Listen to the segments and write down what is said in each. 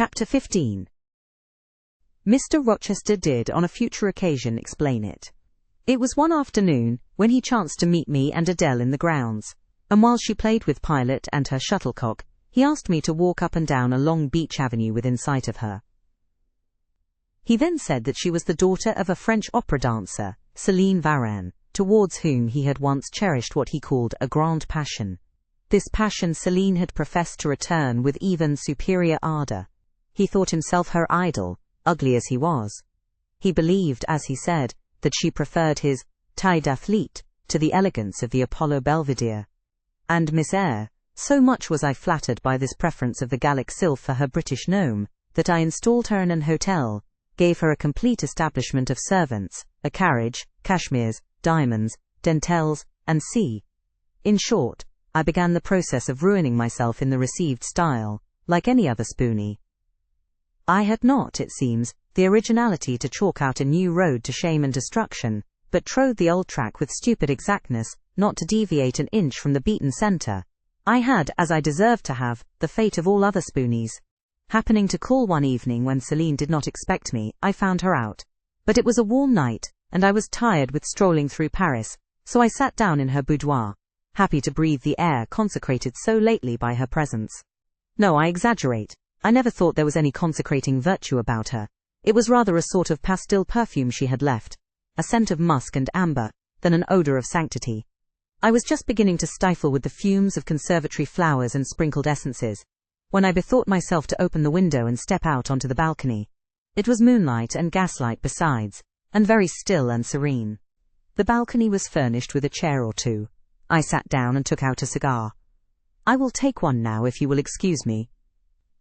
Chapter 15. Mr. Rochester did on a future occasion explain it. It was one afternoon when he chanced to meet me and Adele in the grounds, and while she played with Pilot and her shuttlecock, he asked me to walk up and down a long beach avenue within sight of her. He then said that she was the daughter of a French opera dancer, Céline Varenne, towards whom he had once cherished what he called a grande passion. This passion Céline had professed to return with even superior ardour. He thought himself her idol, ugly as he was. He believed, as he said, that she preferred his taille d'athlète to the elegance of the Apollo Belvedere. And Miss Eyre, so much was I flattered by this preference of the Gallic sylph for her British gnome, that I installed her in an hotel, gave her a complete establishment of servants, a carriage, cashmeres, diamonds, dentelles, and in short, I began the process of ruining myself in the received style, like any other spoony. I had not, it seems, the originality to chalk out a new road to shame and destruction, but trode the old track with stupid exactness, not to deviate an inch from the beaten centre. I had, as I deserved to have, the fate of all other spoonies. Happening to call one evening when Céline did not expect me, I found her out. But it was a warm night, and I was tired with strolling through Paris, so I sat down in her boudoir, happy to breathe the air consecrated so lately by her presence. No, I exaggerate. I never thought there was any consecrating virtue about her. It was rather a sort of pastil perfume she had left, a scent of musk and amber, than an odour of sanctity. I was just beginning to stifle with the fumes of conservatory flowers and sprinkled essences, when I bethought myself to open the window and step out onto the balcony. It was moonlight and gaslight besides, and very still and serene. The balcony was furnished with a chair or two. I sat down and took out a cigar. "I will take one now, if you will excuse me."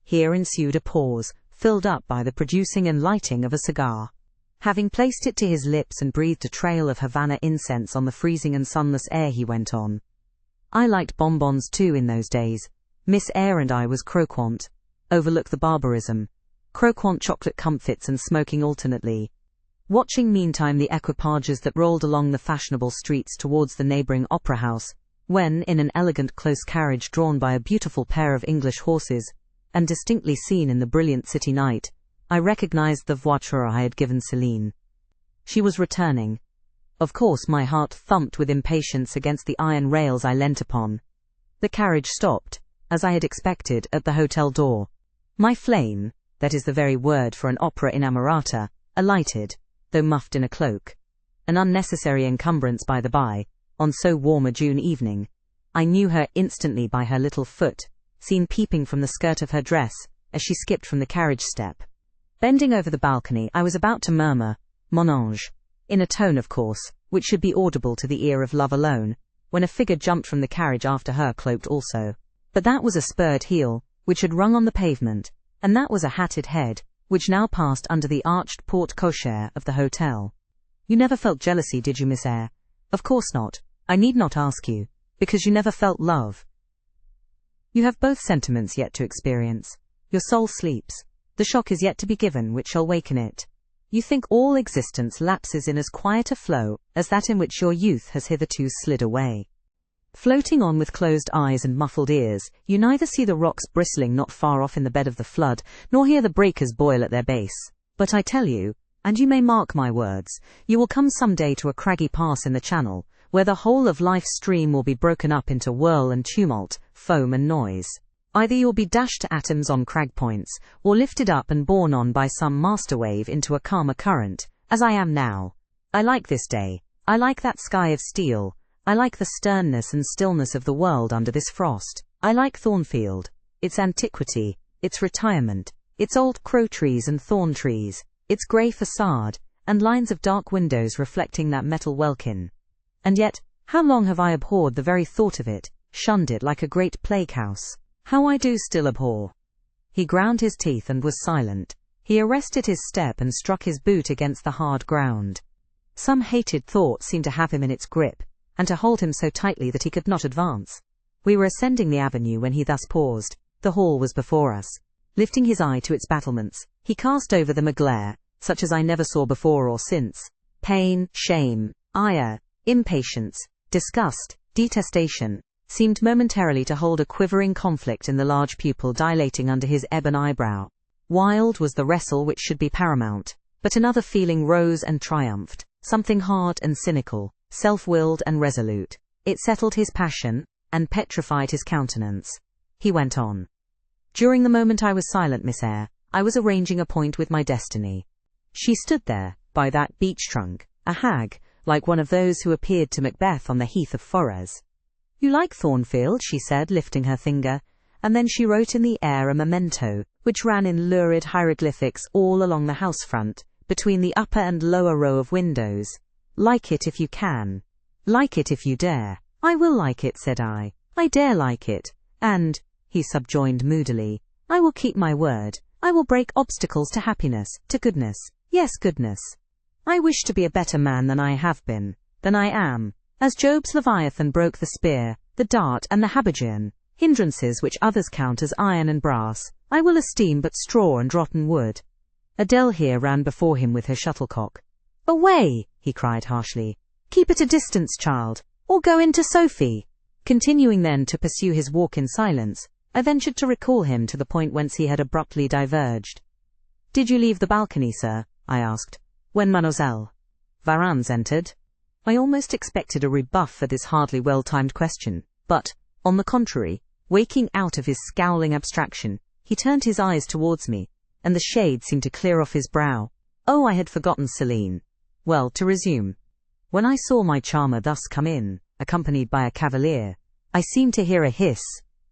Here ensued a pause, filled up by the producing and lighting of a cigar. Having placed it to his lips and breathed a trail of Havana incense on the freezing and sunless air, he went on. "I liked bonbons too in those days. Miss Eyre and I was croquant. Overlook the barbarism. Croquant chocolate comfits and smoking alternately. Watching meantime the equipages that rolled along the fashionable streets towards the neighbouring opera house, when, in an elegant close carriage drawn by a beautiful pair of English horses, and distinctly seen in the brilliant city night, I recognized the voiture I had given Céline. She was returning. Of course my heart thumped with impatience against the iron rails I leant upon. The carriage stopped, as I had expected, at the hotel door. My flame, that is the very word for an opera inamorata, alighted, though muffed in a cloak. An unnecessary encumbrance by the by, on so warm a June evening. I knew her instantly by her little foot, seen peeping from the skirt of her dress, as she skipped from the carriage step. Bending over the balcony, I was about to murmur, "Mon ange," in a tone, of course, which should be audible to the ear of love alone, when a figure jumped from the carriage after her, cloaked also. But that was a spurred heel, which had rung on the pavement, and that was a hatted head, which now passed under the arched porte-cochere of the hotel. "You never felt jealousy, did you, Miss Eyre?" "Of course not. I need not ask you, because you never felt love. You have both sentiments yet to experience. Your soul sleeps. The shock is yet to be given which shall waken it. You think all existence lapses in as quiet a flow as that in which your youth has hitherto slid away. Floating on with closed eyes and muffled ears, you neither see the rocks bristling not far off in the bed of the flood, nor hear the breakers boil at their base. But I tell you, and you may mark my words, you will come some day to a craggy pass in the channel, where the whole of life's stream will be broken up into whirl and tumult, foam and noise. Either you'll be dashed to atoms on crag points, or lifted up and borne on by some master wave into a calmer current, as I am now. I like this day. I like that sky of steel. I like the sternness and stillness of the world under this frost. I like Thornfield, its antiquity, its retirement, its old crow trees and thorn trees, its grey facade, and lines of dark windows reflecting that metal welkin. And yet, how long have I abhorred the very thought of it, shunned it like a great plague-house. How I do still abhor." He ground his teeth and was silent. He arrested his step and struck his boot against the hard ground. Some hated thought seemed to have him in its grip, and to hold him so tightly that he could not advance. We were ascending the avenue when he thus paused. The hall was before us. Lifting his eye to its battlements, he cast over them a glare, such as I never saw before or since. Pain, shame, ire, impatience, disgust, detestation, seemed momentarily to hold a quivering conflict in the large pupil dilating under his ebon eyebrow. Wild was the wrestle which should be paramount, but another feeling rose and triumphed, something hard and cynical, self-willed and resolute. It settled his passion, and petrified his countenance. He went on. During the moment I was silent, Miss Eyre, I was arranging a point with my destiny. She stood there, by that beech trunk, a hag, like one of those who appeared to Macbeth on the heath of Forres. You like Thornfield, she said, lifting her finger, and then she wrote in the air a memento, which ran in lurid hieroglyphics all along the house front, between the upper and lower row of windows. Like it if you can. Like it if you dare. I will like it, said I. I dare like it. And, he subjoined moodily, I will keep my word. I will break obstacles to happiness, to goodness. Yes, goodness. I wish to be a better man than I have been, than I am. As Job's Leviathan broke the spear, the dart and the habergeon, hindrances which others count as iron and brass, I will esteem but straw and rotten wood. Adele here ran before him with her shuttlecock. Away, he cried harshly. Keep at a distance, child, or go in to Sophie. Continuing then to pursue his walk in silence, I ventured to recall him to the point whence he had abruptly diverged. Did you leave the balcony, sir? I asked, when Mademoiselle Varens entered. I almost expected a rebuff for this hardly well-timed question, but, on the contrary, waking out of his scowling abstraction, he turned his eyes towards me, and the shade seemed to clear off his brow. Oh, I had forgotten Celine. Well, to resume. When I saw my charmer thus come in, accompanied by a cavalier, I seemed to hear a hiss,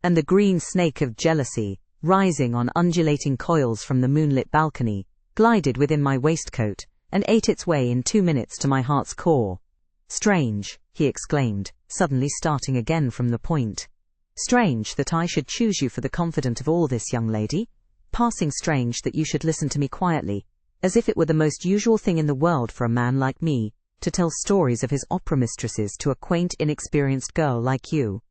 and the green snake of jealousy, rising on undulating coils from the moonlit balcony, glided within my waistcoat, and ate its way in 2 minutes to my heart's core. Strange, he exclaimed, suddenly starting again from the point. Strange that I should choose you for the confidant of all this, young lady. Passing strange that you should listen to me quietly, as if it were the most usual thing in the world for a man like me to tell stories of his opera mistresses to a quaint, inexperienced girl like you.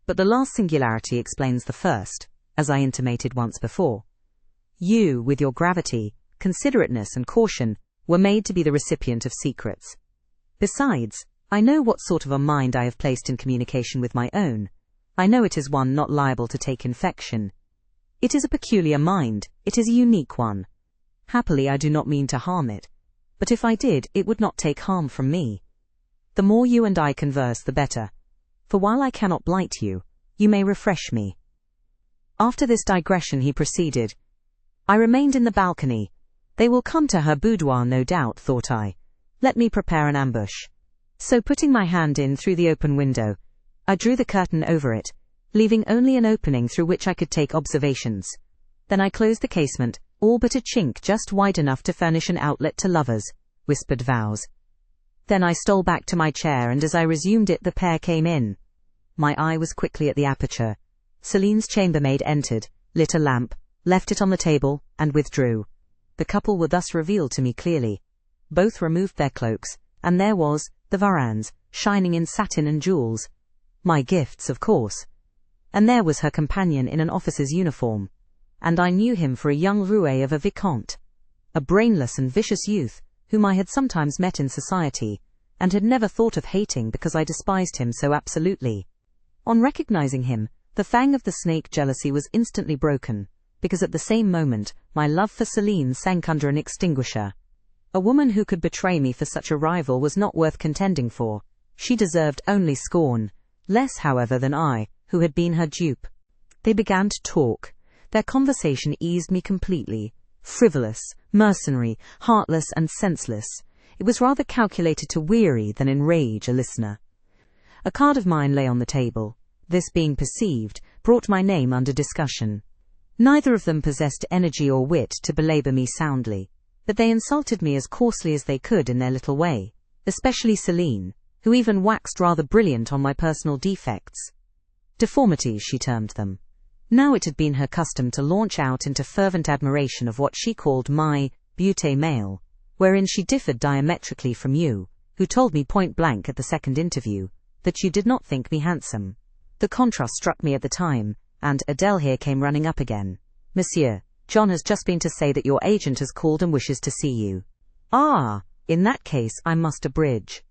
But the last singularity explains the first, as I intimated once before. You, with your gravity, considerateness and caution, were made to be the recipient of secrets. Besides, I know what sort of a mind I have placed in communication with my own. I know it is one not liable to take infection. It is a peculiar mind, it is a unique one. Happily I do not mean to harm it, but if I did, it would not take harm from me. The more you and I converse, the better, for while I cannot blight you, you may refresh me. After this digression he proceeded. I remained in the balcony. They will come to her boudoir, no doubt, thought I. Let me prepare an ambush. So putting my hand in through the open window, I drew the curtain over it, leaving only an opening through which I could take observations. Then I closed the casement, all but a chink just wide enough to furnish an outlet to lovers, whispered vows. Then I stole back to my chair, and as I resumed it the pair came in. My eye was quickly at the aperture. Celine's chambermaid entered, lit a lamp, left it on the table, and withdrew. The couple were thus revealed to me clearly. Both removed their cloaks, and there was the Varens, shining in satin and jewels. My gifts, of course. And there was her companion in an officer's uniform. And I knew him for a young roué of a vicomte, a brainless and vicious youth, whom I had sometimes met in society, and had never thought of hating because I despised him so absolutely. On recognizing him, the fang of the snake jealousy was instantly broken, because at the same moment my love for Celine sank under an extinguisher. A woman who could betray me for such a rival was not worth contending for. She deserved only scorn, less, however, than I, who had been her dupe. They began to talk. Their conversation eased me completely. Frivolous, mercenary, heartless and senseless. It was rather calculated to weary than enrage a listener. A card of mine lay on the table. This being perceived, brought my name under discussion. Neither of them possessed energy or wit to belabor me soundly, but they insulted me as coarsely as they could in their little way, especially Celine, who even waxed rather brilliant on my personal defects. Deformities, she termed them. Now it had been her custom to launch out into fervent admiration of what she called my beauté male, wherein she differed diametrically from you, who told me point blank at the second interview that you did not think me handsome. The contrast struck me at the time, and Adele here came running up again. Monsieur, John has just been to say that your agent has called and wishes to see you. Ah, in that case I must abridge.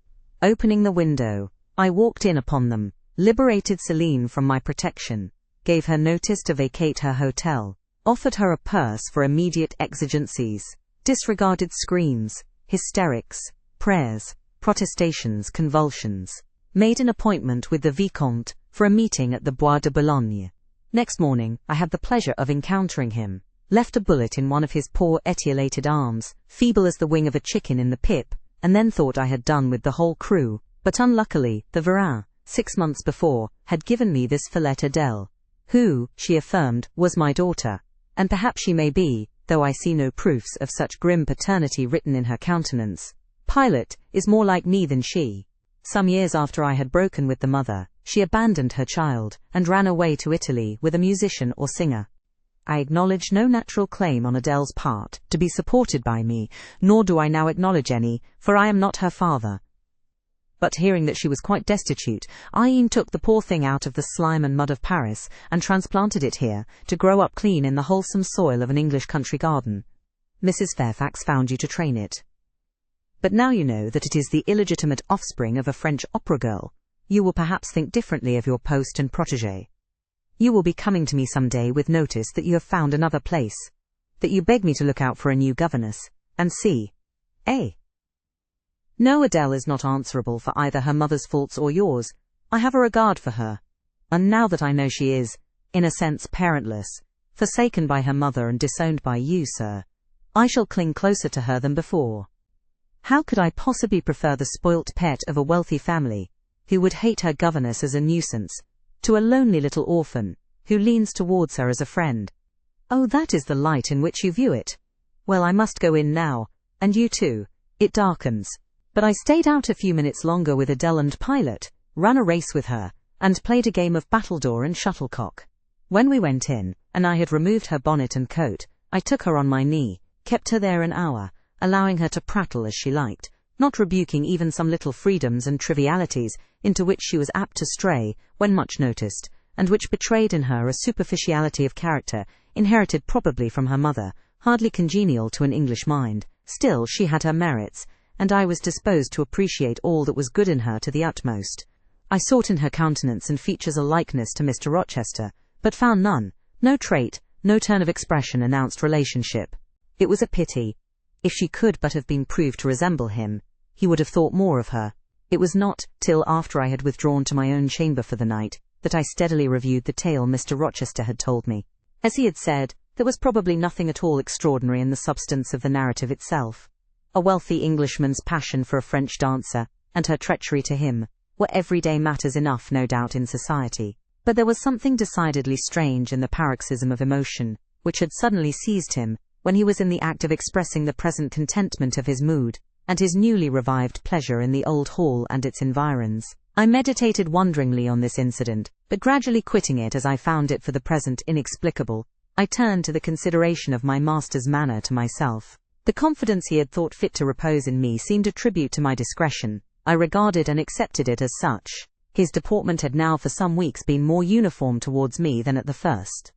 Opening the window, I walked in upon them, liberated Celine from my protection, gave her notice to vacate her hotel, offered her a purse for immediate exigencies, disregarded screams, hysterics, prayers, protestations, convulsions, made an appointment with the Vicomte for a meeting at the Bois de Boulogne. Next morning, I had the pleasure of encountering him, left a bullet in one of his poor etiolated arms, feeble as the wing of a chicken in the pip, and then thought I had done with the whole crew, but unluckily, the Varin, 6 months before, had given me this Follette Adèle, who, she affirmed, was my daughter, and perhaps she may be, though I see no proofs of such grim paternity written in her countenance. Pilot is more like me than she. Some years after I had broken with the mother, she abandoned her child, and ran away to Italy with a musician or singer. I acknowledge no natural claim on Adèle's part to be supported by me, nor do I now acknowledge any, for I am not her father. But hearing that she was quite destitute, I e'en took the poor thing out of the slime and mud of Paris, and transplanted it here, to grow up clean in the wholesome soil of an English country garden. Mrs. Fairfax found you to train it. But now you know that it is the illegitimate offspring of a French opera girl, you will perhaps think differently of your post and protégé. You will be coming to me some day with notice that you have found another place, that you beg me to look out for a new governess, and see. No, Adèle is not answerable for either her mother's faults or yours. I have a regard for her. And now that I know she is, in a sense, parentless, forsaken by her mother and disowned by you, sir, I shall cling closer to her than before. How could I possibly prefer the spoilt pet of a wealthy family, who would hate her governess as a nuisance, to a lonely little orphan, who leans towards her as a friend? Oh, that is the light in which you view it. Well, I must go in now, and you too. It darkens. But I stayed out a few minutes longer with Adèle and Pilot, ran a race with her, and played a game of battledore and shuttlecock. When we went in, and I had removed her bonnet and coat, I took her on my knee, kept her there an hour, allowing her to prattle as she liked, not rebuking even some little freedoms and trivialities into which she was apt to stray when much noticed, and which betrayed in her a superficiality of character, inherited probably from her mother, hardly congenial to an English mind. Still she had her merits, and I was disposed to appreciate all that was good in her to the utmost. I sought in her countenance and features a likeness to Mr. Rochester, but found none. No trait, no turn of expression announced relationship. It was a pity. If she could but have been proved to resemble him, he would have thought more of her. It was not till after I had withdrawn to my own chamber for the night that I steadily reviewed the tale Mr. Rochester had told me. As he had said, there was probably nothing at all extraordinary in the substance of the narrative itself. A wealthy Englishman's passion for a French dancer, and her treachery to him, were everyday matters enough, no doubt, in society. But there was something decidedly strange in the paroxysm of emotion which had suddenly seized him when he was in the act of expressing the present contentment of his mood, and his newly revived pleasure in the old hall and its environs. I meditated wonderingly on this incident, but gradually quitting it as I found it for the present inexplicable, I turned to the consideration of my master's manner to myself. The confidence he had thought fit to repose in me seemed a tribute to my discretion. I regarded and accepted it as such. His deportment had now for some weeks been more uniform towards me than at the first.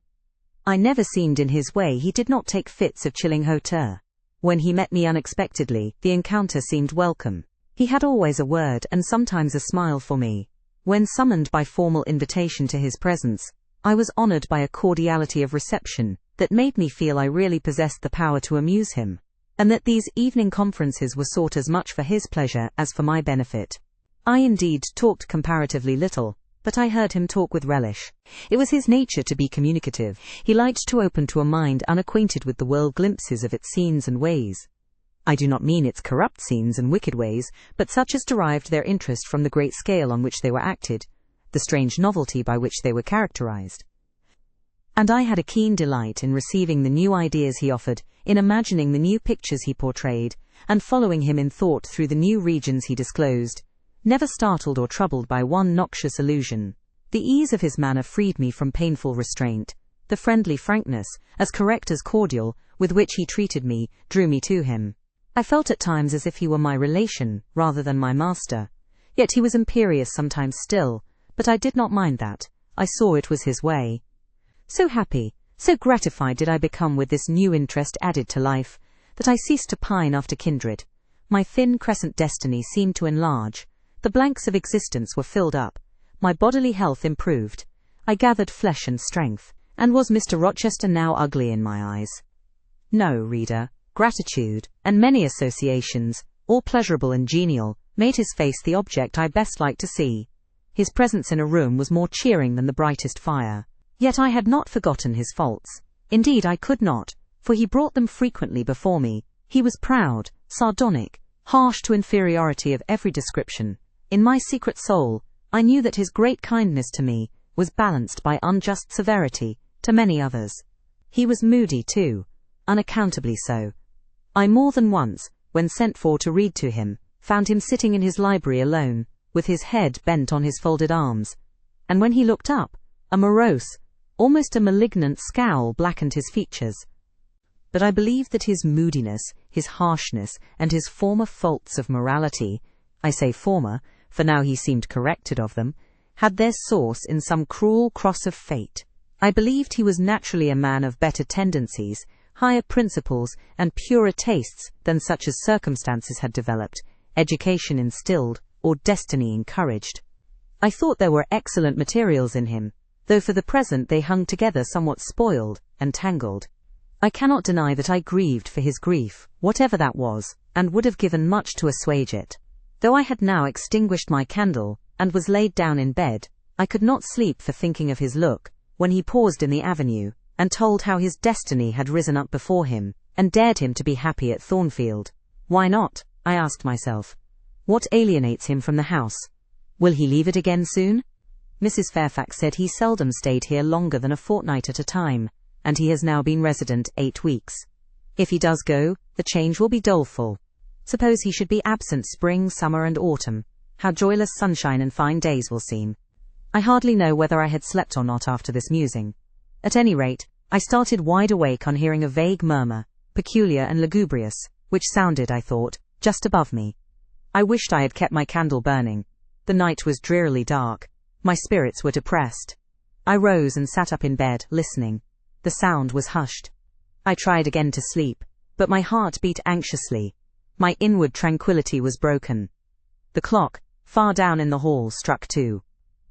I never seemed in his way. He did not take fits of chilling hauteur. When he met me unexpectedly, the encounter seemed welcome. He had always a word and sometimes a smile for me. When summoned by formal invitation to his presence, I was honored by a cordiality of reception that made me feel I really possessed the power to amuse him, and that these evening conferences were sought as much for his pleasure as for my benefit. I indeed talked comparatively little, but I heard him talk with relish. It was his nature to be communicative. He liked to open to a mind unacquainted with the world glimpses of its scenes and ways. I do not mean its corrupt scenes and wicked ways, but such as derived their interest from the great scale on which they were acted, the strange novelty by which they were characterized. And I had a keen delight in receiving the new ideas he offered, in imagining the new pictures he portrayed, and following him in thought through the new regions he disclosed, never startled or troubled by one noxious illusion. The ease of his manner freed me from painful restraint. The friendly frankness, as correct as cordial, with which he treated me, drew me to him. I felt at times as if he were my relation, rather than my master. Yet he was imperious sometimes still, but I did not mind that. I saw it was his way. So happy, so gratified did I become with this new interest added to life, that I ceased to pine after kindred. My thin crescent destiny seemed to enlarge. The blanks of existence were filled up. My bodily health improved. I gathered flesh and strength, And was Mr. Rochester now ugly in my eyes? No, reader. Gratitude, and many associations, all pleasurable and genial, made his face the object I best liked to see. His presence in a room was more cheering than the brightest fire. Yet I had not forgotten his faults. Indeed, I could not, for he brought them frequently before me. He was proud, sardonic, harsh to inferiority of every description. In my secret soul, I knew that his great kindness to me was balanced by unjust severity to many others. He was moody too, unaccountably so. I more than once, when sent for to read to him, found him sitting in his library alone, with his head bent on his folded arms, and when he looked up, a morose, almost a malignant scowl blackened his features. But I believe that his moodiness, his harshness, and his former faults of morality, I say former, for now he seemed corrected of them, had their source in some cruel cross of fate. I believed he was naturally a man of better tendencies, higher principles, and purer tastes than such as circumstances had developed, education instilled, or destiny encouraged. I thought there were excellent materials in him, though for the present they hung together somewhat spoiled and tangled. I cannot deny that I grieved for his grief, whatever that was, and would have given much to assuage it. Though I had now extinguished my candle, and was laid down in bed, I could not sleep for thinking of his look, when he paused in the avenue, and told how his destiny had risen up before him, and dared him to be happy at Thornfield. Why not? I asked myself. What alienates him from the house? Will he leave it again soon? Mrs. Fairfax said he seldom stayed here longer than a fortnight at a time, and he has now been resident 8 weeks. If he does go, the change will be doleful. Suppose he should be absent spring, summer, and autumn, how joyless sunshine and fine days will seem. I hardly know whether I had slept or not after this musing. At any rate, I started wide awake on hearing a vague murmur, peculiar and lugubrious, which sounded, I thought, just above me. I wished I had kept my candle burning. The night was drearily dark. My spirits were depressed. I rose and sat up in bed, listening. The sound was hushed. I tried again to sleep, but my heart beat anxiously. My inward tranquillity was broken. The clock, far down in the hall, struck 2.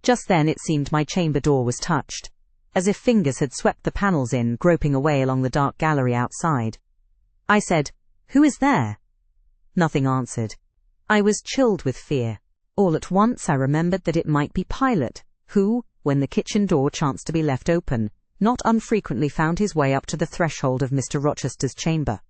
Just then it seemed my chamber door was touched, as if fingers had swept the panels in, groping away along the dark gallery outside. I said, "Who is there?" Nothing answered. I was chilled with fear. All at once I remembered that it might be Pilot, who, when the kitchen door chanced to be left open, not unfrequently found his way up to the threshold of Mr. Rochester's chamber.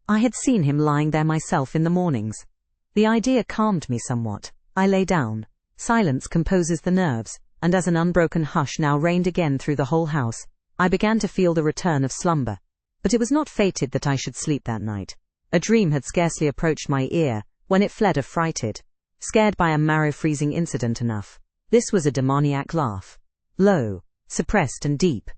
I had seen him lying there myself in the mornings. The idea calmed me somewhat. I lay down. Silence composes the nerves, and as an unbroken hush now reigned again through the whole house, I began to feel the return of slumber. But it was not fated that I should sleep that night. A dream had scarcely approached my ear, when it fled affrighted, scared by a marrow-freezing incident enough. This was a demoniac laugh, low, suppressed and deep,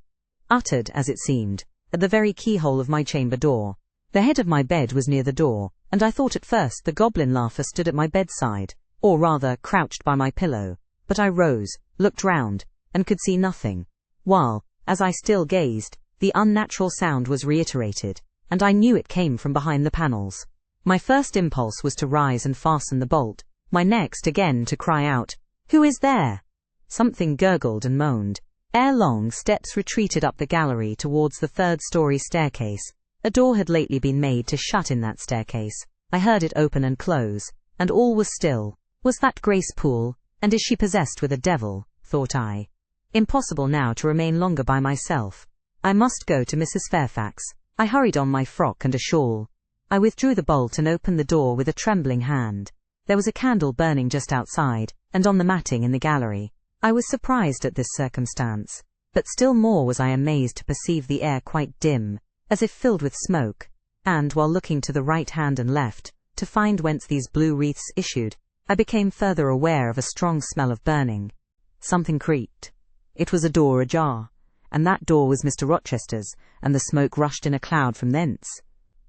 uttered, as it seemed, at the very keyhole of my chamber door. The head of my bed was near the door, and I thought at first the goblin laugher stood at my bedside, or rather crouched by my pillow, but I rose, looked round, and could see nothing, while, as I still gazed, the unnatural sound was reiterated, and I knew it came from behind the panels. My first impulse was to rise and fasten the bolt, my next again to cry out, "Who is there?" Something gurgled and moaned. Ere long steps retreated up the gallery towards the 3rd-story staircase. A door had lately been made to shut in that staircase. I heard it open and close, and all was still. Was that Grace Poole, and is she possessed with a devil? Thought I. Impossible now to remain longer by myself. I must go to Mrs. Fairfax. I hurried on my frock and a shawl. I withdrew the bolt and opened the door with a trembling hand. There was a candle burning just outside, and on the matting in the gallery. I was surprised at this circumstance, but still more was I amazed to perceive the air quite dim, as if filled with smoke, and, while looking to the right hand and left, to find whence these blue wreaths issued, I became further aware of a strong smell of burning. Something creaked. It was a door ajar, and that door was Mr. Rochester's, and the smoke rushed in a cloud from thence.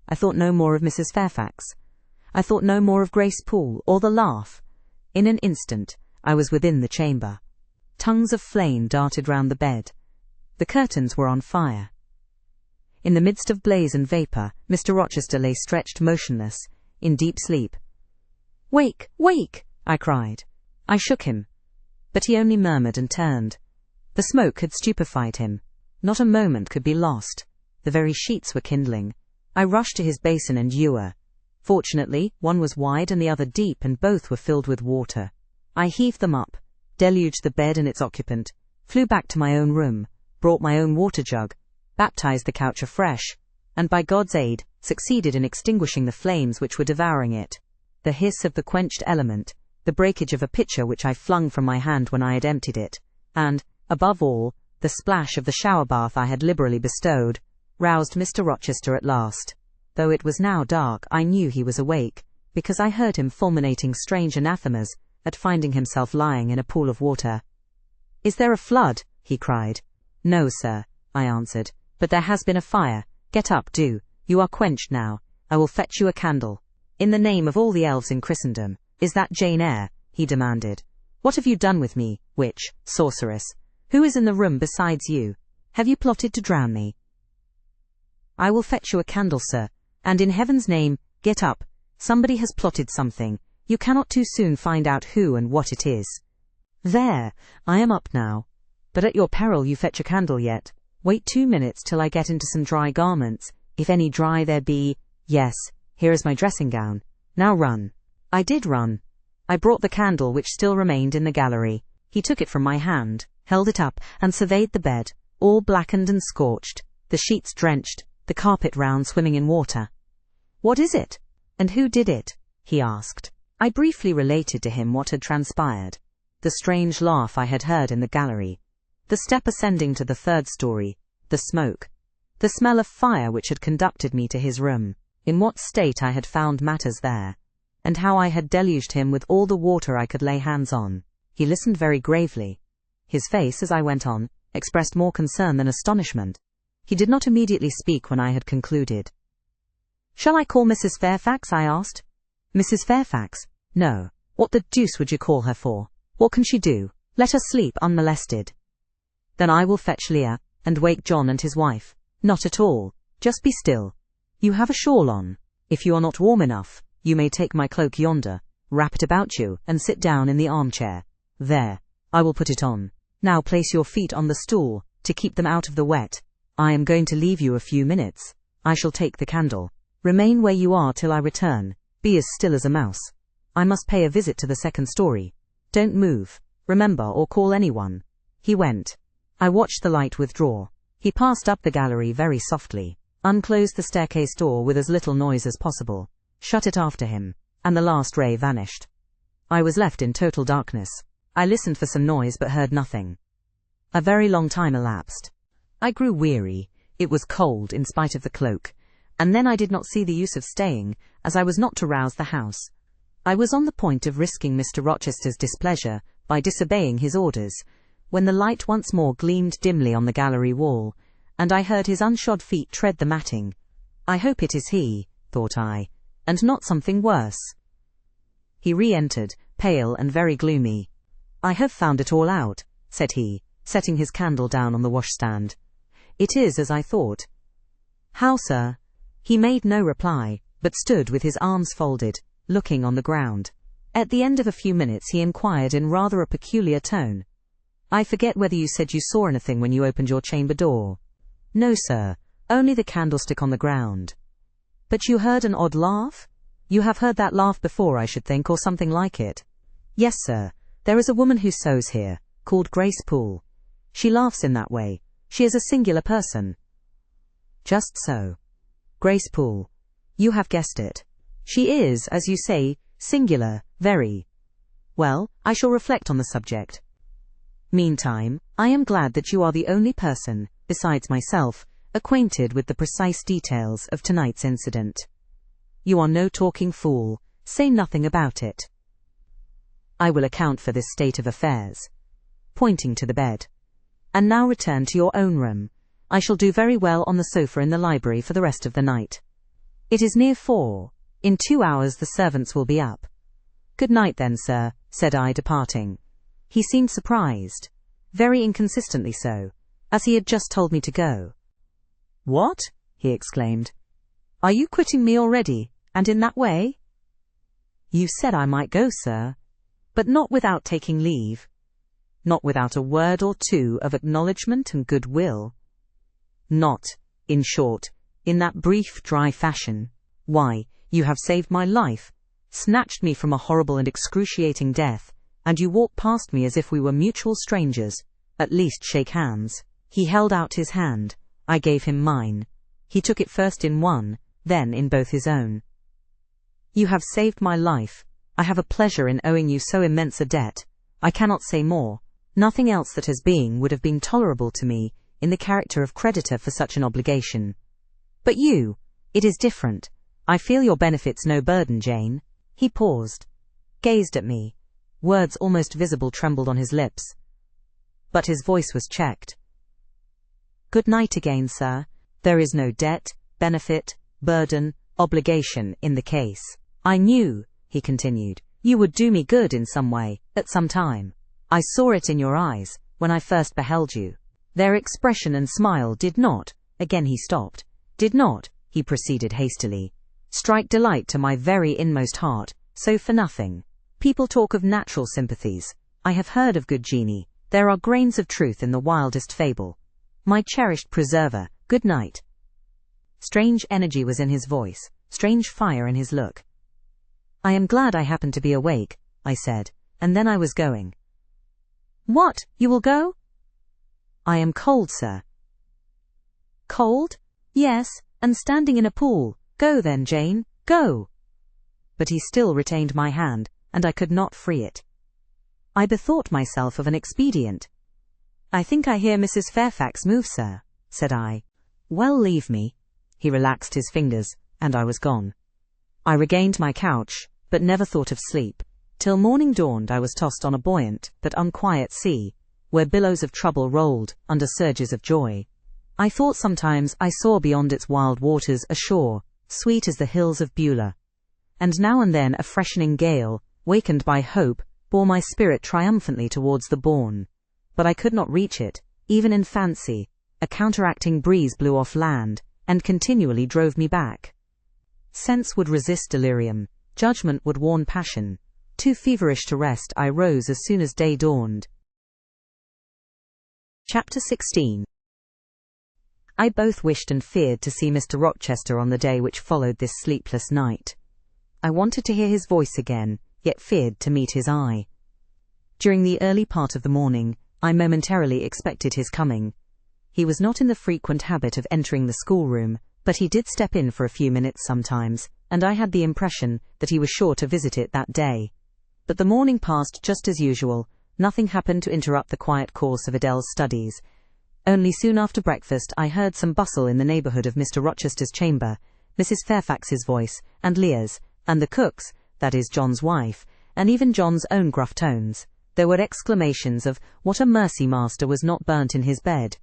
I thought no more of Mrs. Fairfax. I thought no more of Grace Poole, or the laugh. In an instant, I was within the chamber. Tongues of flame darted round the bed. The curtains were on fire. In the midst of blaze and vapour, Mr. Rochester lay stretched motionless, in deep sleep. "Wake! Wake!" I cried. I shook him, but he only murmured and turned. The smoke had stupefied him. Not a moment could be lost. The very sheets were kindling. I rushed to his basin and ewer. Fortunately, one was wide and the other deep, and both were filled with water. I heaved them up, deluged the bed and its occupant, flew back to my own room, brought my own water jug, baptized the couch afresh, and by God's aid, succeeded in extinguishing the flames which were devouring it. The hiss of the quenched element, the breakage of a pitcher which I flung from my hand when I had emptied it, and, above all, the splash of the shower bath I had liberally bestowed, roused Mr. Rochester at last. Though it was now dark, I knew he was awake, because I heard him fulminating strange anathemas at finding himself lying in a pool of water. "Is there a flood?" he cried. "No, sir," I answered, "but there has been a fire. Get up, do. You are quenched now. I will fetch you a candle." "In the name of all the elves in Christendom, is that Jane Eyre?" he demanded. "What have you done with me, witch, sorceress? Who is in the room besides you? Have you plotted to drown me?" "I will fetch you a candle, sir, and in heaven's name, get up. Somebody has plotted something. You cannot too soon find out who and what it is." "There, I am up now. But at your peril you fetch a candle yet. Wait 2 minutes till I get into some dry garments, if any dry there be. Yes, here is my dressing gown. Now run." I did run. I brought the candle which still remained in the gallery. He took it from my hand, held it up, and surveyed the bed, all blackened and scorched, the sheets drenched, the carpet round swimming in water. "What is it? And who did it?" he asked. I briefly related to him what had transpired. The strange laugh I had heard in the gallery, the step ascending to the 3rd story, the smoke, the smell of fire which had conducted me to his room, in what state I had found matters there, and how I had deluged him with all the water I could lay hands on. He listened very gravely. His face, as I went on, expressed more concern than astonishment. He did not immediately speak when I had concluded. "Shall I call Mrs. Fairfax?" I asked. "Mrs. Fairfax? No. What the deuce would you call her for? What can she do? Let her sleep unmolested." "Then I will fetch Leah, and wake John and his wife." "Not at all. Just be still. You have a shawl on. If you are not warm enough, you may take my cloak yonder, wrap it about you, and sit down in the armchair. There, I will put it on. Now place your feet on the stool, to keep them out of the wet. I am going to leave you a few minutes. I shall take the candle. Remain where you are till I return. Be as still as a mouse. I must pay a visit to the 2nd story. Don't move, remember, or call anyone." He went. I watched the light withdraw. He passed up the gallery very softly, unclosed the staircase door with as little noise as possible, shut it after him, and the last ray vanished. I was left in total darkness. I listened for some noise but heard nothing. A very long time elapsed. I grew weary. It was cold in spite of the cloak, and then I did not see the use of staying, as I was not to rouse the house. I was on the point of risking Mr. Rochester's displeasure by disobeying his orders, when the light once more gleamed dimly on the gallery wall, and I heard his unshod feet tread the matting. "I hope it is he," thought I, "and not something worse." He re-entered, pale and very gloomy. "I have found it all out," said he, setting his candle down on the washstand. "It is as I thought." "How, sir?" He made no reply, but stood with his arms folded, looking on the ground. At the end of a few minutes he inquired in rather a peculiar tone, "I forget whether you said you saw anything when you opened your chamber door." "No, sir, only the candlestick on the ground." "But you heard an odd laugh? You have heard that laugh before, I should think, or something like it." "Yes, sir. There is a woman who sews here, called Grace Poole. She laughs in that way. She is a singular person." "Just so. Grace Poole. You have guessed it. She is, as you say, singular, very. Well, I shall reflect on the subject. Meantime, I am glad that you are the only person, besides myself, acquainted with the precise details of tonight's incident. You are no talking fool. Say nothing about it. I will account for this state of affairs," pointing to the bed. "And now return to your own room. I shall do very well on the sofa in the library for the rest of the night. It is near 4. In 2 hours the servants will be up." "Good night then, sir," said I, departing. He seemed surprised, very inconsistently so, as he had just told me to go. "What?" he exclaimed. "Are you quitting me already, and in that way?" "You said I might go, sir, but not without taking leave. Not without a word or two of acknowledgment and goodwill." Not, in short, in that brief, dry fashion. Why, you have saved my life, snatched me from a horrible and excruciating death, and you walk past me as if we were mutual strangers. At least shake hands. He held out his hand. I gave him mine. He took it first in one, then in both his own. You have saved my life. I have a pleasure in owing you so immense a debt. I cannot say more. Nothing else that has been would have been tolerable to me, in the character of creditor for such an obligation. But you, it is different. I feel your benefits no burden, Jane. He paused, gazed at me. Words almost visible trembled on his lips. But his voice was checked. Good night again, sir. There is no debt, benefit, burden, obligation in the case. I knew, he continued, you would do me good in some way, at some time. I saw it in your eyes, when I first beheld you. Their expression and smile did not, again he stopped, did not, he proceeded hastily, strike delight to my very inmost heart, so for nothing. People talk of natural sympathies. I have heard of good genii. There are grains of truth in the wildest fable. My cherished preserver, good night. Strange energy was in his voice, strange fire in his look. I am glad I happened to be awake, I said, and then I was going. What, you will go? I am cold, sir. Cold? Yes, and standing in a pool. Go then, Jane, go. But he still retained my hand, and I could not free it. I bethought myself of an expedient. I think I hear Mrs. Fairfax move, sir, said I. Well, leave me. He relaxed his fingers, and I was gone. I regained my couch, but never thought of sleep. Till morning dawned I was tossed on a buoyant but unquiet sea, where billows of trouble rolled under surges of joy. I thought sometimes I saw beyond its wild waters a shore, sweet as the hills of Beulah. And now and then a freshening gale, wakened by hope, bore my spirit triumphantly towards the bourne. But I could not reach it, even in fancy. A counteracting breeze blew off land, and continually drove me back. Sense would resist delirium, judgment would warn passion. Too feverish to rest, I rose as soon as day dawned. Chapter 16. I both wished and feared to see Mr. Rochester on the day which followed this sleepless night. I wanted to hear his voice again, yet feared to meet his eye. During the early part of the morning, I momentarily expected his coming. He was not in the frequent habit of entering the schoolroom, but he did step in for a few minutes sometimes, and I had the impression that he was sure to visit it that day. But the morning passed just as usual. Nothing happened to interrupt the quiet course of Adele's studies. Only soon after breakfast I heard some bustle in the neighbourhood of Mr. Rochester's chamber, Mrs. Fairfax's voice, and Leah's, and the cook's, that is John's wife, and even John's own gruff tones. There were exclamations of, "What a mercy master was not burnt in his bed."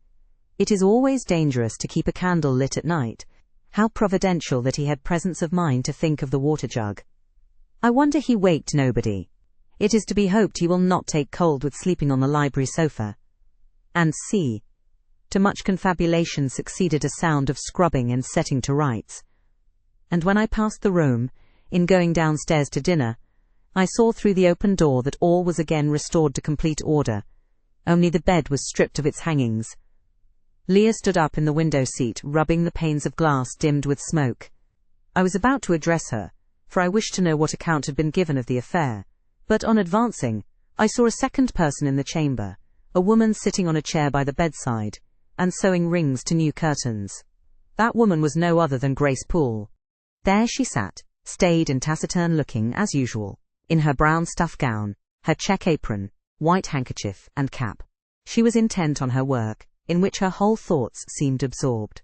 It is always dangerous to keep a candle lit at night. How providential that he had presence of mind to think of the water jug. I wonder he waked nobody. It is to be hoped he will not take cold with sleeping on the library sofa. And see. To much confabulation succeeded a sound of scrubbing and setting to rights. And when I passed the room, in going downstairs to dinner, I saw through the open door that all was again restored to complete order. Only the bed was stripped of its hangings. Leah stood up in the window seat, rubbing the panes of glass dimmed with smoke. I was about to address her, for I wished to know what account had been given of the affair. But on advancing, I saw a second person in the chamber, a woman sitting on a chair by the bedside, and sewing rings to new curtains. That woman was no other than Grace Poole. There she sat, staid and taciturn looking as usual, in her brown stuff gown, her check apron, white handkerchief, and cap. She was intent on her work, in which her whole thoughts seemed absorbed.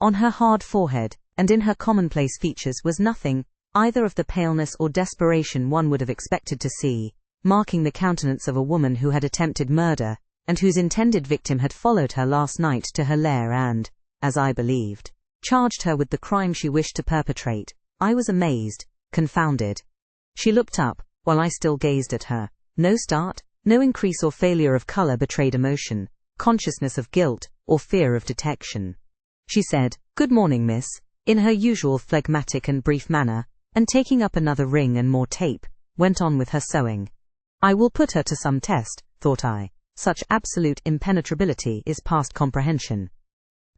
On her hard forehead, and in her commonplace features was nothing, either of the paleness or desperation one would have expected to see, marking the countenance of a woman who had attempted murder, and whose intended victim had followed her last night to her lair and, as I believed, charged her with the crime she wished to perpetrate. I was amazed, confounded. She looked up, while I still gazed at her. No start, no increase or failure of colour betrayed emotion, consciousness of guilt, or fear of detection. She said, "Good morning, miss," in her usual phlegmatic and brief manner, and taking up another ring and more tape, went on with her sewing. I will put her to some test, thought I. Such absolute impenetrability is past comprehension.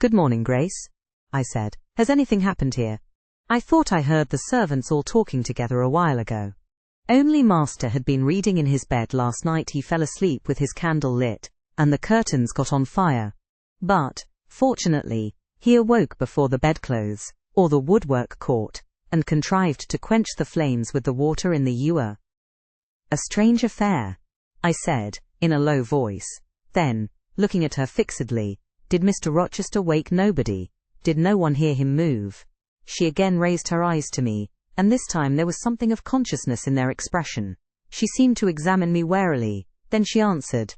"Good morning, Grace," I said. "Has anything happened here? I thought I heard the servants all talking together a while ago." Only Master had been reading in his bed last night. He fell asleep with his candle lit, and the curtains got on fire. But, fortunately, he awoke before the bedclothes, or the woodwork caught, and contrived to quench the flames with the water in the ewer. "A strange affair," I said, in a low voice. Then, looking at her fixedly, "Did Mr. Rochester wake nobody? Did no one hear him move?" She again raised her eyes to me, and this time there was something of consciousness in their expression. She seemed to examine me warily, then she answered,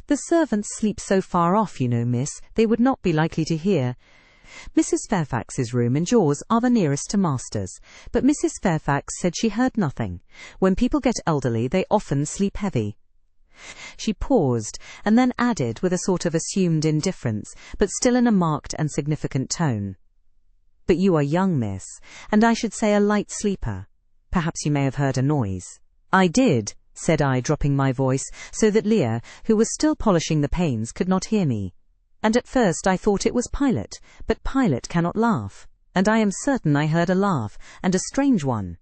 "The servants sleep so far off, you know, miss, they would not be likely to hear. Mrs. Fairfax's room and yours are the nearest to Master's, but Mrs. Fairfax said she heard nothing. When people get elderly, they often sleep heavy." She paused, and then added with a sort of assumed indifference, but still in a marked and significant tone, "But you are young, miss, and I should say a light sleeper. Perhaps you may have heard a noise." "I did," said I, dropping my voice, so that Leah, who was still polishing the panes, could not hear me. "And at first I thought it was Pilot, but Pilot cannot laugh, and I am certain I heard a laugh, and a strange one."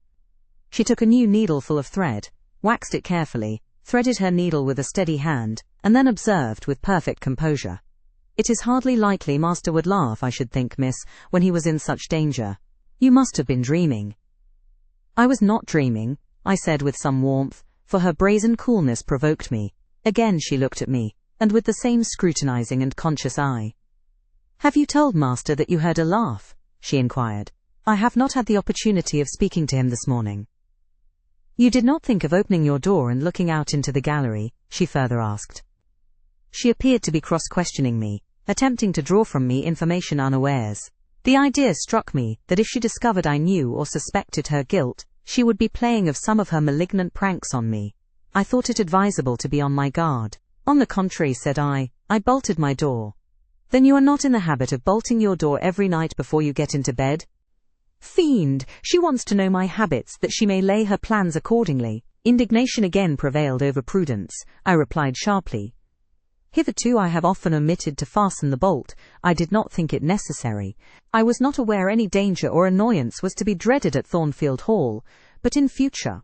She took a new needleful of thread, waxed it carefully, threaded her needle with a steady hand, and then observed with perfect composure, "It is hardly likely Master would laugh, I should think, miss, when he was in such danger. You must have been dreaming." "I was not dreaming," I said with some warmth, for her brazen coolness provoked me. Again she looked at me, and with the same scrutinizing and conscious eye. "Have you told Master that you heard a laugh?" she inquired. "I have not had the opportunity of speaking to him this morning." "You did not think of opening your door and looking out into the gallery?" she further asked. She appeared to be cross-questioning me, attempting to draw from me information unawares. The idea struck me that if she discovered I knew or suspected her guilt, she would be playing of some of her malignant pranks on me. I thought it advisable to be on my guard. "On the contrary," said I bolted my door." "Then you are not in the habit of bolting your door every night before you get into bed?" "Fiend! She wants to know my habits, that she may lay her plans accordingly." Indignation again prevailed over prudence. I replied sharply, "Hitherto I have often omitted to fasten the bolt. I did not think it necessary. I was not aware any danger or annoyance was to be dreaded at Thornfield Hall, but in future,"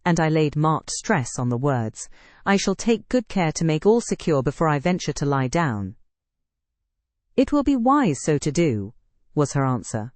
and I laid marked stress on the words, "I shall take good care to make all secure before I venture to lie down." "It will be wise so to do," was her answer.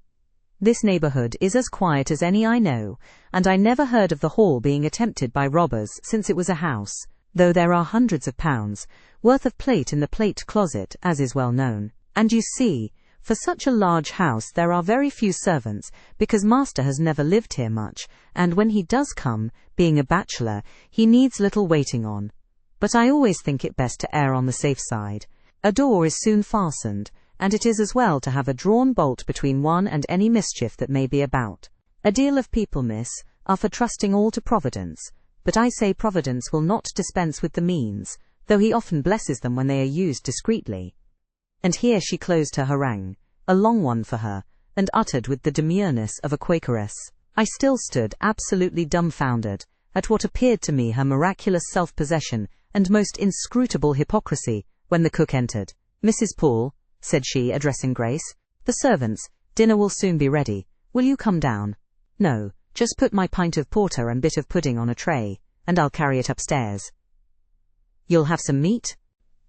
"This neighbourhood is as quiet as any I know, and I never heard of the hall being attempted by robbers since it was a house, though there are hundreds of pounds worth of plate in the plate closet, as is well known. And you see, for such a large house there are very few servants, because Master has never lived here much, and when he does come, being a bachelor, he needs little waiting on. But I always think it best to err on the safe side. A door is soon fastened, and it is as well to have a drawn bolt between one and any mischief that may be about. A deal of people, miss, are for trusting all to Providence, but I say Providence will not dispense with the means, though he often blesses them when they are used discreetly." And here she closed her harangue, a long one for her, and uttered with the demureness of a Quakeress. I still stood absolutely dumbfounded at what appeared to me her miraculous self-possession and most inscrutable hypocrisy, when the cook entered. "Mrs. Poole," said she, addressing Grace, "the servants, dinner will soon be ready. Will you come down? No, just put my pint of porter and bit of pudding on a tray, and I'll carry it upstairs." "You'll have some meat?"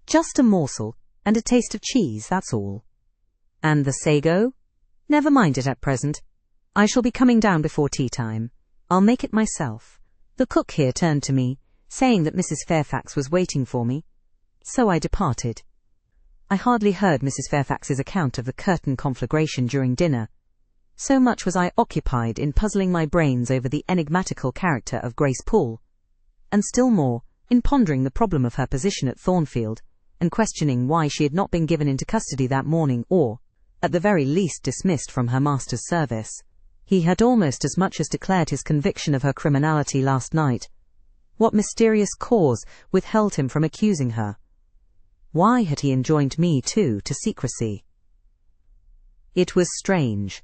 "Just a morsel, and a taste of cheese, that's all." "And the sago?" "Never mind it at present. I shall be coming down before tea time. I'll make it myself." The cook here turned to me, saying that Mrs. Fairfax was waiting for me. So I departed. I hardly heard Mrs. Fairfax's account of the curtain conflagration during dinner. So much was I occupied in puzzling my brains over the enigmatical character of Grace Poole, and still more in pondering the problem of her position at Thornfield, and questioning why she had not been given into custody that morning, or, at the very least, dismissed from her master's service. He had almost as much as declared his conviction of her criminality last night. What mysterious cause withheld him from accusing her? Why had he enjoined me, too, to secrecy? It was strange.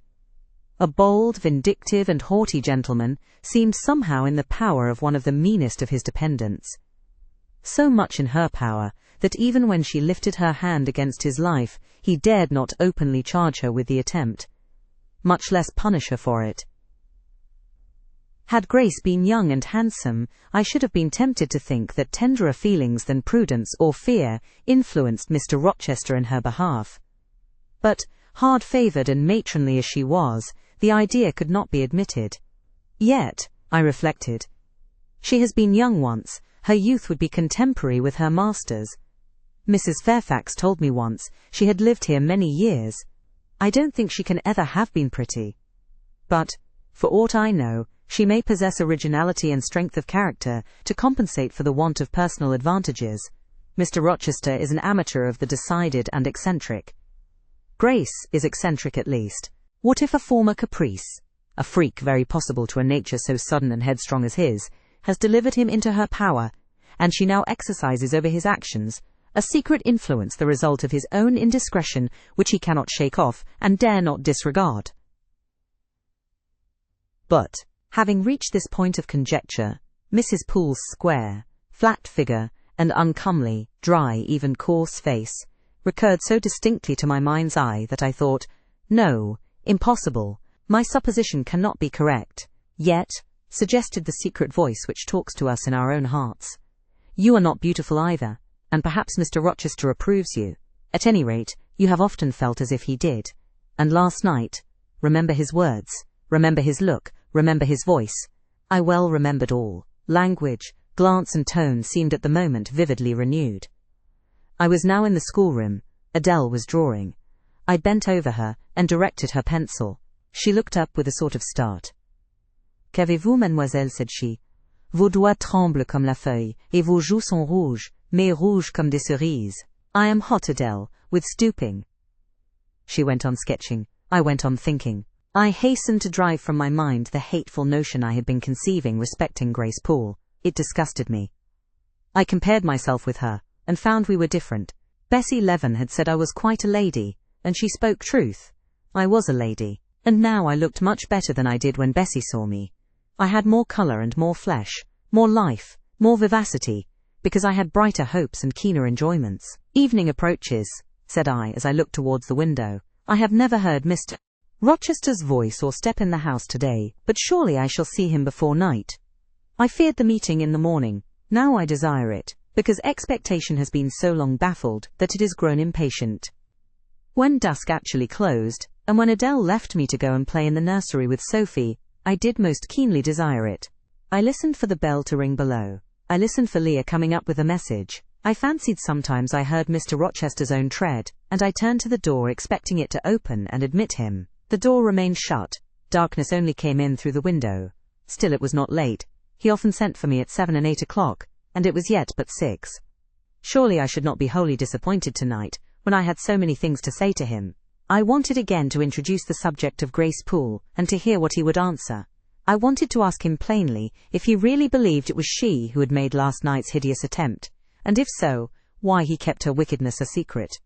A bold, vindictive, and haughty gentleman seemed somehow in the power of one of the meanest of his dependents. So much in her power that even when she lifted her hand against his life, he dared not openly charge her with the attempt, much less punish her for it. Had Grace been young and handsome, I should have been tempted to think that tenderer feelings than prudence or fear influenced Mr. Rochester in her behalf. But, hard-favoured and matronly as she was, the idea could not be admitted. Yet, I reflected, she has been young once, her youth would be contemporary with her master's. Mrs. Fairfax told me once she had lived here many years. I don't think she can ever have been pretty. But, for aught I know, she may possess originality and strength of character to compensate for the want of personal advantages. Mr. Rochester is an amateur of the decided and eccentric. Grace is eccentric at least. What if a former caprice, a freak very possible to a nature so sudden and headstrong as his, has delivered him into her power, and she now exercises over his actions a secret influence, the result of his own indiscretion, which he cannot shake off and dare not disregard? But, having reached this point of conjecture, Mrs. Poole's square, flat figure, and uncomely, dry, even coarse face recurred so distinctly to my mind's eye that I thought, no, impossible, my supposition cannot be correct. Yet, suggested the secret voice which talks to us in our own hearts, you are not beautiful either, and perhaps Mr. Rochester approves you. At any rate, you have often felt as if he did. And last night, remember his words, remember his look, remember his voice. I well remembered all. Language, glance and tone seemed at the moment vividly renewed. I was now in the schoolroom. Adele was drawing. I bent over her and directed her pencil. She looked up with a sort of start. Qu'avez-vous, mademoiselle, said she. Vos doigts tremblent comme la feuille, et vos joues sont rouges, mais rouges comme des cerises. I am hot, Adele, with stooping. She went on sketching. I went on thinking. I hastened to drive from my mind the hateful notion I had been conceiving respecting Grace Poole. It disgusted me. I compared myself with her, and found we were different. Bessie Leaven had said I was quite a lady, and she spoke truth. I was a lady, and now I looked much better than I did when Bessie saw me. I had more colour and more flesh, more life, more vivacity, because I had brighter hopes and keener enjoyments. Evening approaches, said I as I looked towards the window. I have never heard Mr. Rochester's voice or step in the house today, but surely I shall see him before night. I feared the meeting in the morning. Now I desire it, because expectation has been so long baffled that it is grown impatient. When dusk actually closed, and when Adele left me to go and play in the nursery with Sophie, I did most keenly desire it. I listened for the bell to ring below. I listened for Leah coming up with a message. I fancied sometimes I heard Mr. Rochester's own tread, and I turned to the door expecting it to open and admit him. The door remained shut. Darkness only came in through the window. Still it was not late. He often sent for me at 7 and 8 o'clock, and it was yet but 6. Surely I should not be wholly disappointed tonight, when I had so many things to say to him. I wanted again to introduce the subject of Grace Poole, and to hear what he would answer. I wanted to ask him plainly if he really believed it was she who had made last night's hideous attempt, and if so, why he kept her wickedness a secret.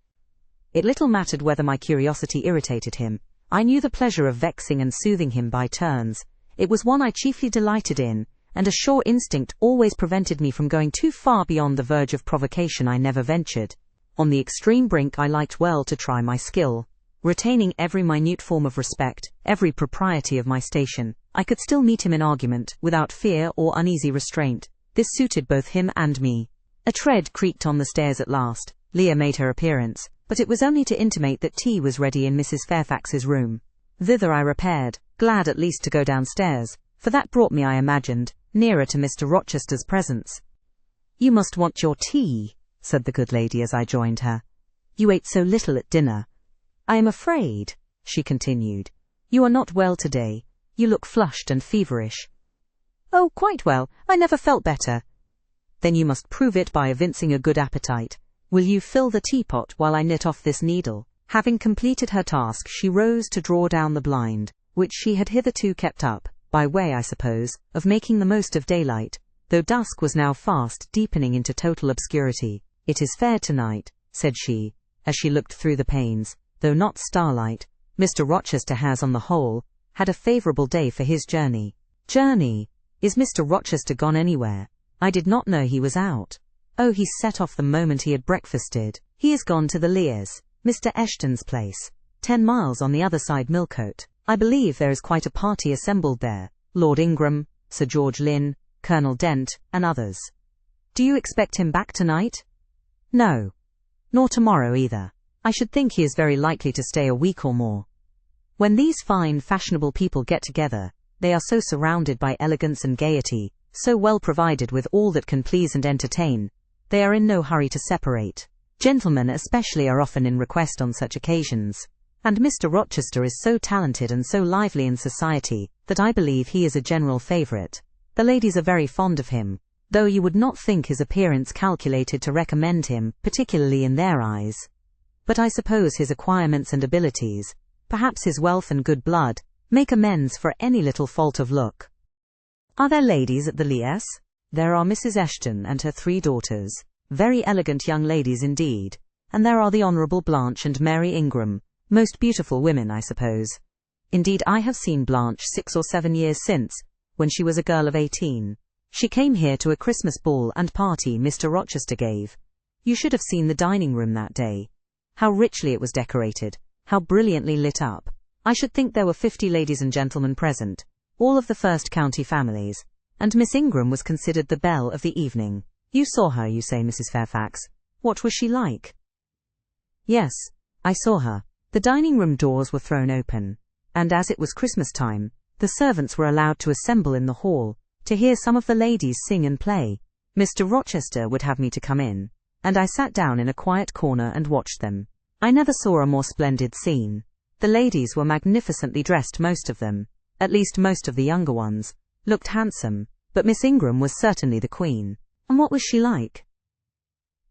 It little mattered whether my curiosity irritated him. I knew the pleasure of vexing and soothing him by turns. It was one I chiefly delighted in, and a sure instinct always prevented me from going too far beyond the verge of provocation. I never ventured. On the extreme brink I liked well to try my skill. Retaining every minute form of respect, every propriety of my station, I could still meet him in argument, without fear or uneasy restraint. This suited both him and me. A tread creaked on the stairs at last. Leah made her appearance, but it was only to intimate that tea was ready in Mrs. Fairfax's room. Thither I repaired, glad at least to go downstairs, for that brought me, I imagined, nearer to Mr. Rochester's presence. "You must want your tea," said the good lady as I joined her. "You ate so little at dinner. I am afraid," she continued, "you are not well today. You look flushed and feverish." "Oh, quite well. I never felt better." "Then you must prove it by evincing a good appetite. Will you fill the teapot while I knit off this needle?" Having completed her task, she rose to draw down the blind, which she had hitherto kept up, by way, I suppose, of making the most of daylight, though dusk was now fast deepening into total obscurity. "It is fair tonight," said she, as she looked through the panes, though not starlight. "Mr. Rochester has, on the whole, had a favourable day for his journey." "Journey? Is Mr. Rochester gone anywhere? I did not know he was out." Oh, he set off the moment he had breakfasted. He is gone to the Leas, Mr. Eshton's place, 10 miles on the other side Millcote. I believe there is quite a party assembled there, Lord Ingram, Sir George Lynn, Colonel Dent, and others. Do you expect him back tonight? No. Nor tomorrow either. I should think he is very likely to stay a week or more. When these fine, fashionable people get together, they are so surrounded by elegance and gaiety, so well provided with all that can please and entertain, they are in no hurry to separate. Gentlemen especially are often in request on such occasions, and Mr. Rochester is so talented and so lively in society, that I believe he is a general favourite. The ladies are very fond of him, though you would not think his appearance calculated to recommend him, particularly in their eyes. But I suppose his acquirements and abilities, perhaps his wealth and good blood, make amends for any little fault of look. Are there ladies at the Leas? There are Mrs. Eshton and her 3 daughters, very elegant young ladies indeed, and there are the Honourable Blanche and Mary Ingram, most beautiful women, I suppose. Indeed, I have seen Blanche 6 or 7 years since, when she was a girl of 18. She came here to a Christmas ball and party Mr. Rochester gave. You should have seen the dining room that day. How richly it was decorated, how brilliantly lit up. I should think there were 50 ladies and gentlemen present, all of the first county families, and Miss Ingram was considered the belle of the evening. You saw her, you say, Mrs. Fairfax. What was she like? Yes, I saw her. The dining room doors were thrown open, and as it was Christmas time, the servants were allowed to assemble in the hall, to hear some of the ladies sing and play. Mr. Rochester would have me to come in, and I sat down in a quiet corner and watched them. I never saw a more splendid scene. The ladies were magnificently dressed, most of them, at least most of the younger ones, looked handsome, but Miss Ingram was certainly the queen. And what was she like?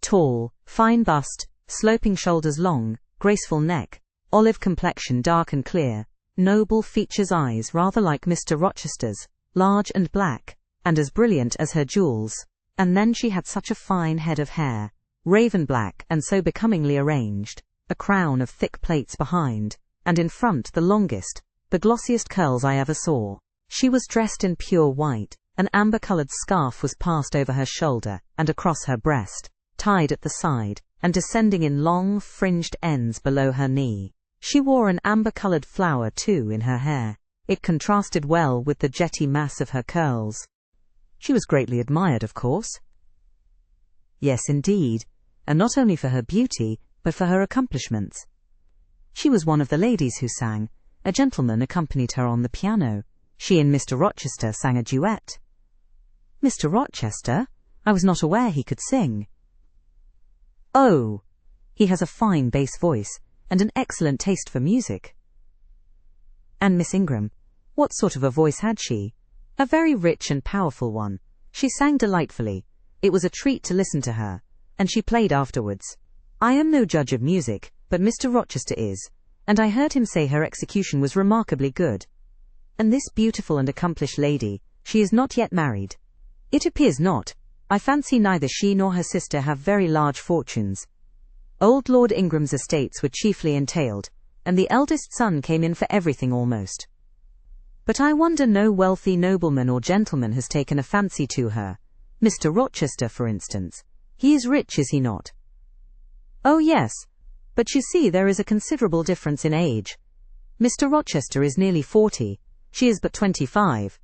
Tall, fine bust, sloping shoulders, long, graceful neck, olive complexion, dark and clear, noble features, eyes rather like Mr. Rochester's, large and black, and as brilliant as her jewels. And then she had such a fine head of hair, raven black and so becomingly arranged, a crown of thick plaits behind, and in front the longest, the glossiest curls I ever saw. She was dressed in pure white. An amber-coloured scarf was passed over her shoulder and across her breast, tied at the side, and descending in long, fringed ends below her knee. She wore an amber-coloured flower, too, in her hair. It contrasted well with the jetty mass of her curls. She was greatly admired, of course. Yes, indeed, and not only for her beauty, but for her accomplishments. She was one of the ladies who sang. A gentleman accompanied her on the piano. She and Mr. Rochester sang a duet. Mr. Rochester? I was not aware he could sing. Oh, he has a fine bass voice, and an excellent taste for music. And Miss Ingram, what sort of a voice had she? A very rich and powerful one. She sang delightfully. It was a treat to listen to her, and she played afterwards. I am no judge of music, but Mr. Rochester is, and I heard him say her execution was remarkably good. And this beautiful and accomplished lady, she is not yet married. It appears not. I fancy neither she nor her sister have very large fortunes. Old Lord Ingram's estates were chiefly entailed, and the eldest son came in for everything almost. But I wonder no wealthy nobleman or gentleman has taken a fancy to her. Mr. Rochester, for instance. He is rich, is he not? Oh yes, but you see there is a considerable difference in age. Mr. Rochester is nearly 40, she is but 25.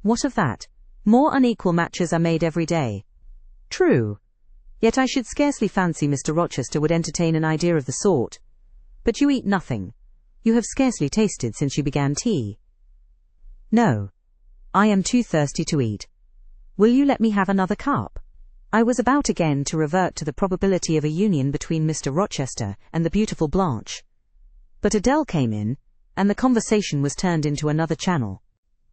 What of that? More unequal matches are made every day. True. Yet I should scarcely fancy Mr. Rochester would entertain an idea of the sort. But you eat nothing. You have scarcely tasted since you began tea. No. I am too thirsty to eat. Will you let me have another cup? I was about again to revert to the probability of a union between Mr. Rochester and the beautiful Blanche. But Adele came in, and the conversation was turned into another channel.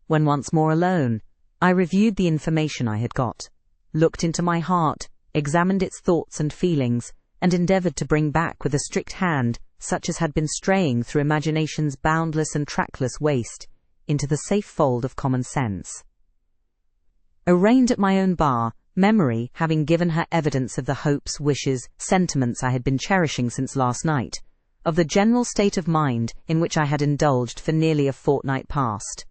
When once more alone, I reviewed the information I had got, looked into my heart, examined its thoughts and feelings, and endeavoured to bring back with a strict hand such as had been straying through imagination's boundless and trackless waste into the safe fold of common sense. Arraigned at my own bar, memory having given her evidence of the hopes, wishes, sentiments I had been cherishing since last night, of the general state of mind in which I had indulged for nearly a fortnight past.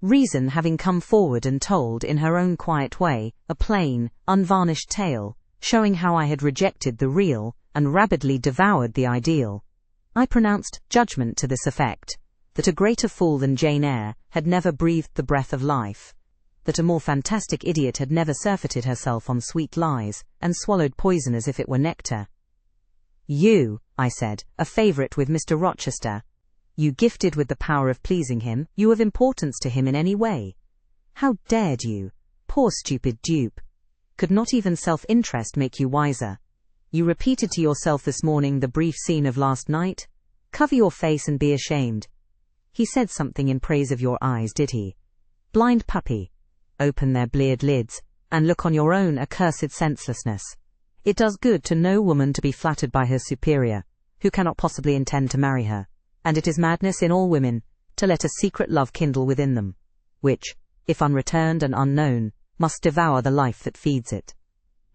reason having come forward and told in her own quiet way a plain, unvarnished tale, showing how I had rejected the real and rabidly devoured the ideal. I pronounced judgment to this effect, that a greater fool than Jane Eyre had never breathed the breath of life, that a more fantastic idiot had never surfeited herself on sweet lies and swallowed poison as if it were nectar. You, I said, a favourite with Mr. Rochester, you gifted with the power of pleasing him, you of importance to him in any way. How dared you? Poor stupid dupe. Could not even self-interest make you wiser? You repeated to yourself this morning the brief scene of last night? Cover your face and be ashamed. He said something in praise of your eyes, did he? Blind puppy. Open their bleared lids, and look on your own accursed senselessness. It does good to no woman to be flattered by her superior, who cannot possibly intend to marry her, and it is madness in all women to let a secret love kindle within them, which, if unreturned and unknown, must devour the life that feeds it,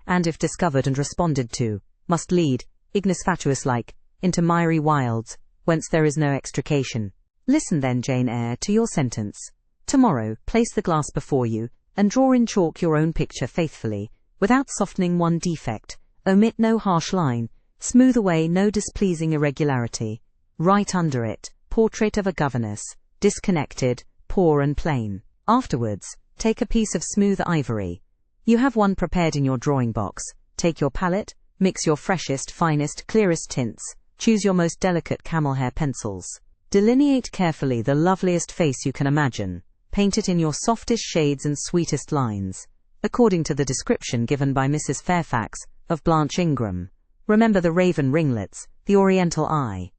and if discovered and responded to, must lead, ignis fatuus-like, into miry wilds, whence there is no extrication. Listen then, Jane Eyre, to your sentence. Tomorrow, place the glass before you, and draw in chalk your own picture faithfully, without softening one defect, omit no harsh line, smooth away no displeasing irregularity. Write under it, portrait of a governess, disconnected, poor and plain. Afterwards, take a piece of smooth ivory. You have one prepared in your drawing box. Take your palette, mix your freshest, finest, clearest tints, choose your most delicate camel hair pencils. Delineate carefully the loveliest face you can imagine. Paint it in your softest shades and sweetest lines, according to the description given by Mrs. Fairfax of Blanche Ingram. Remember the raven ringlets, the oriental eye.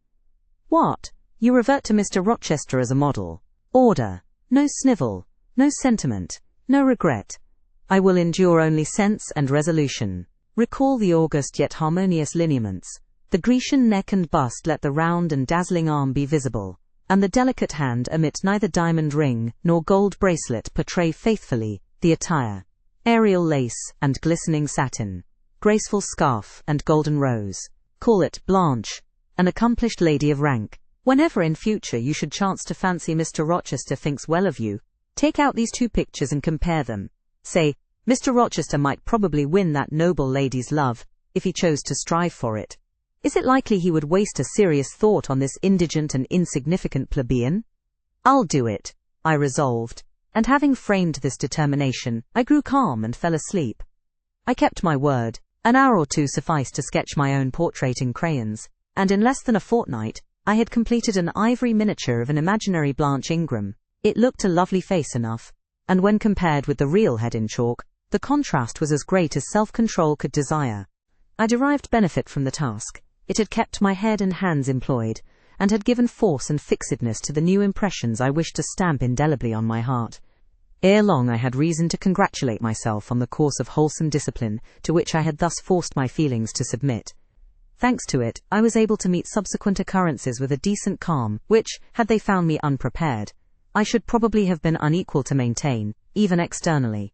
What? You revert to Mr. Rochester as a model. Order. No snivel. No sentiment. No regret. I will endure only sense and resolution. Recall the august yet harmonious lineaments. The Grecian neck and bust, let the round and dazzling arm be visible, and the delicate hand omit neither diamond ring nor gold bracelet. Portray faithfully the attire. Aerial lace and glistening satin, graceful scarf and golden rose. Call it Blanche, an accomplished lady of rank. Whenever in future you should chance to fancy Mr. Rochester thinks well of you, take out these two pictures and compare them. Say, Mr. Rochester might probably win that noble lady's love, if he chose to strive for it. Is it likely he would waste a serious thought on this indigent and insignificant plebeian? I'll do it, I resolved, and having framed this determination, I grew calm and fell asleep. I kept my word. An hour or two sufficed to sketch my own portrait in crayons, and in less than a fortnight, I had completed an ivory miniature of an imaginary Blanche Ingram. It looked a lovely face enough, and when compared with the real head in chalk, the contrast was as great as self-control could desire. I derived benefit from the task. It had kept my head and hands employed, and had given force and fixedness to the new impressions I wished to stamp indelibly on my heart. Ere long I had reason to congratulate myself on the course of wholesome discipline to which I had thus forced my feelings to submit. Thanks to it, I was able to meet subsequent occurrences with a decent calm, which, had they found me unprepared, I should probably have been unequal to maintain, even externally.